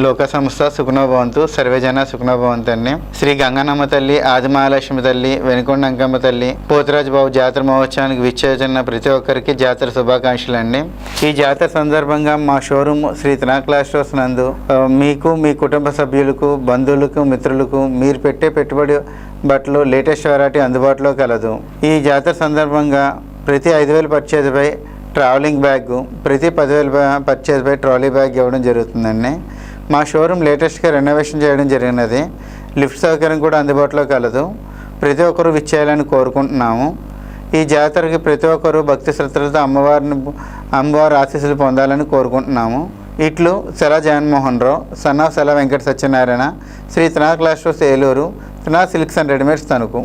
లోక సంస్థ సుఖనో భవంతు, సర్వేజన సుఖనో భవంతు అండి. శ్రీ గంగానమ్మ తల్లి, ఆదిమహాలక్ష్మి తల్లి, వెనుకొండ అంకమ్మ తల్లి, పోతురాజు బాబు జాతర మహోత్సవానికి విచ్చేసిన ప్రతి ఒక్కరికి జాతర శుభాకాంక్షలు అండి. ఈ జాతర సందర్భంగా మా షోరూమ్ శ్రీ త్రినాక్లా స్టోర్స్ నందు మీకు, మీ కుటుంబ సభ్యులకు, బంధువులకు, మిత్రులకు మీరు పెట్టే పెట్టుబడి బట్టలు లేటెస్ట్ వెరైటీ అందుబాటులో కలదు. ఈ జాతర సందర్భంగా ప్రతి 5,000 పర్చేజ్పై ట్రావెలింగ్ బ్యాగ్, ప్రతి 10,000 పర్చేజ్పై ట్రాలీ బ్యాగ్ ఇవ్వడం జరుగుతుందండి. మా షోరూమ్ లేటెస్ట్గా రెనోవేషన్ చేయడం జరిగినది. లిఫ్ట్ సౌకర్యం కూడా అందుబాటులో కలదు. ప్రతి ఒక్కరూ విచ్చేయాలని కోరుకుంటున్నాము. ఈ జాతరకి ప్రతి ఒక్కరూ భక్తి శ్రద్ధలతో అమ్మవారి ఆశీస్సులు పొందాలని కోరుకుంటున్నాము. ఇట్లు సెల జగన్మోహన్ రావు, సన్ ఆఫ్ సెల వెంకట సత్యనారాయణ, శ్రీ త్రినాక్లా stores Eluru, Trinath silks and readymades Tanuku.